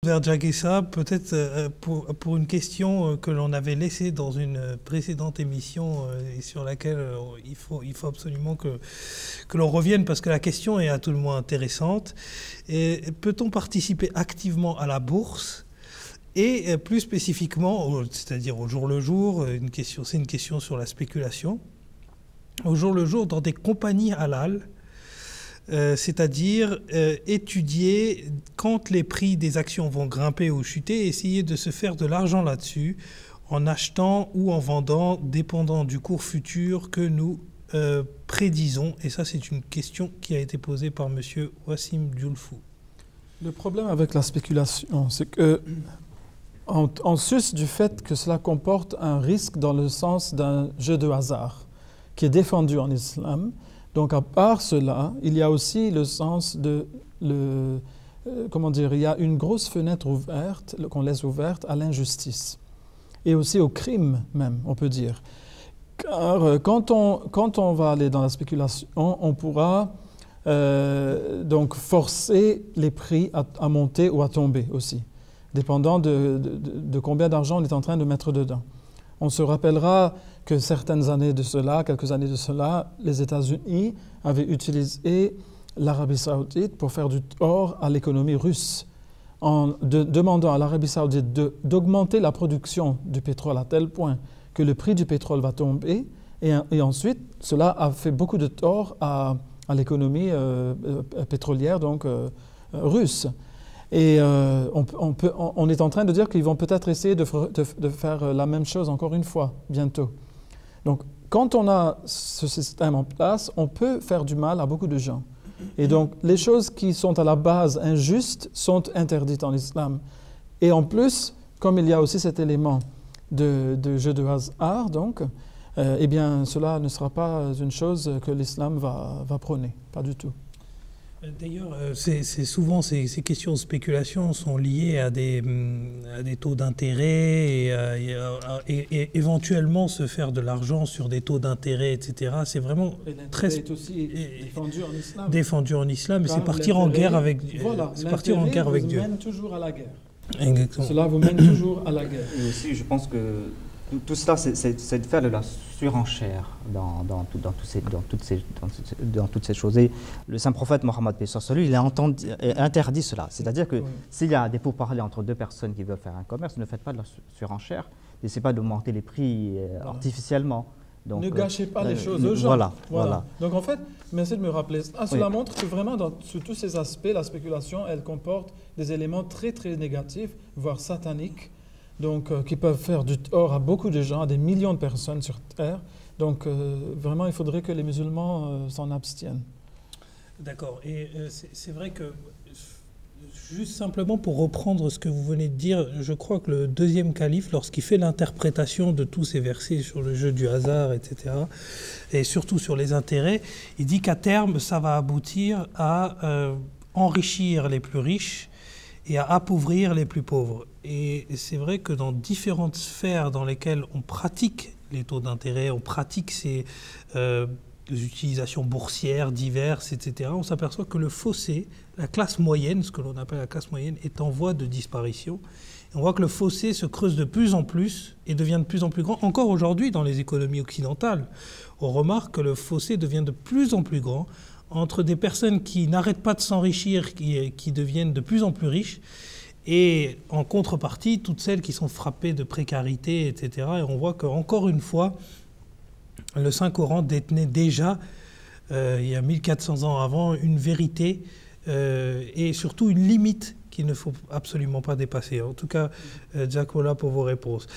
vers Jaguessa, peut-être pour une question que l'on avait laissée dans une précédente émission et sur laquelle il faut absolument que l'on revienne parce que la question est à tout le moins intéressante. Peut-on participer activement à la bourse et plus spécifiquement, c'est-à-dire au jour le jour, c'est une question sur la spéculation, au jour le jour dans des compagnies halal, c'est-à-dire étudier quand les prix des actions vont grimper ou chuter et essayer de se faire de l'argent là-dessus en achetant ou en vendant, dépendant du cours futur que nous prédisons. Et ça, c'est une question qui a été posée par M. Wassim Dioulfou. Le problème avec la spéculation, c'est que en sus du fait que cela comporte un risque dans le sens d'un jeu de hasard qui est défendu en islam. Donc à part cela, il y a aussi le sens il y a une grosse fenêtre ouverte, qu'on laisse ouverte à l'injustice et aussi au crime même, on peut dire. Car quand on va aller dans la spéculation, on pourra donc forcer les prix à monter ou à tomber aussi, dépendant de combien d'argent on est en train de mettre dedans. On se rappellera que quelques années de cela, les États-Unis avaient utilisé l'Arabie saoudite pour faire du tort à l'économie russe, en demandant à l'Arabie saoudite d'augmenter la production du pétrole à tel point que le prix du pétrole va tomber, et ensuite, cela a fait beaucoup de tort à l'économie pétrolière russe. Et on est en train de dire qu'ils vont peut-être essayer de faire la même chose encore une fois, bientôt. Donc, quand on a ce système en place, on peut faire du mal à beaucoup de gens. Et donc, les choses qui sont à la base injustes sont interdites en islam. Et en plus, comme il y a aussi cet élément de jeu de hasard, donc, eh bien, cela ne sera pas une chose que l'islam va prôner, pas du tout. D'ailleurs, souvent ces questions de spéculation sont liées à des taux d'intérêt et éventuellement se faire de l'argent sur des taux d'intérêt, etc. C'est vraiment très aussi défendu en islam. Défendu en islam, mais c'est partir en guerre avec Dieu. Voilà, c'est partir en guerre avec Dieu. Mène toujours à la guerre. Exactement. Cela vous mène toujours à la guerre. Et aussi, je pense que tout cela, c'est de faire de la surenchère dans toutes ces choses. Et le saint prophète Mohammed, il a interdit cela. C'est-à-dire que s'il y a des pourparlers entre deux personnes qui veulent faire un commerce, ne faites pas de la surenchère. N'essayez pas d'augmenter les prix artificiellement. Donc, ne gâchez pas les choses aux gens. Voilà. Donc en fait, merci de me rappeler. Cela montre que vraiment, sur tous ces aspects, la spéculation, elle comporte des éléments très très négatifs, voire sataniques. Donc, qui peuvent faire du tort à beaucoup de gens, à des millions de personnes sur Terre. Donc, vraiment, il faudrait que les musulmans s'en abstiennent. D'accord. Et c'est vrai que, juste simplement pour reprendre ce que vous venez de dire, je crois que le deuxième calife, lorsqu'il fait l'interprétation de tous ces versets sur le jeu du hasard, etc., et surtout sur les intérêts, il dit qu'à terme, ça va aboutir à enrichir les plus riches et à appauvrir les plus pauvres. Et c'est vrai que dans différentes sphères dans lesquelles on pratique les taux d'intérêt, on pratique ces utilisations boursières diverses, etc., on s'aperçoit que le fossé, la classe moyenne, ce que l'on appelle la classe moyenne, est en voie de disparition. Et on voit que le fossé se creuse de plus en plus et devient de plus en plus grand. Encore aujourd'hui, dans les économies occidentales, on remarque que le fossé devient de plus en plus grand entre des personnes qui n'arrêtent pas de s'enrichir, qui deviennent de plus en plus riches, et en contrepartie, toutes celles qui sont frappées de précarité, etc. Et on voit qu'encore une fois, le Saint-Coran détenait déjà, il y a 1400 ans avant, une vérité et surtout une limite qu'il ne faut absolument pas dépasser. En tout cas, Jacola, pour vos réponses.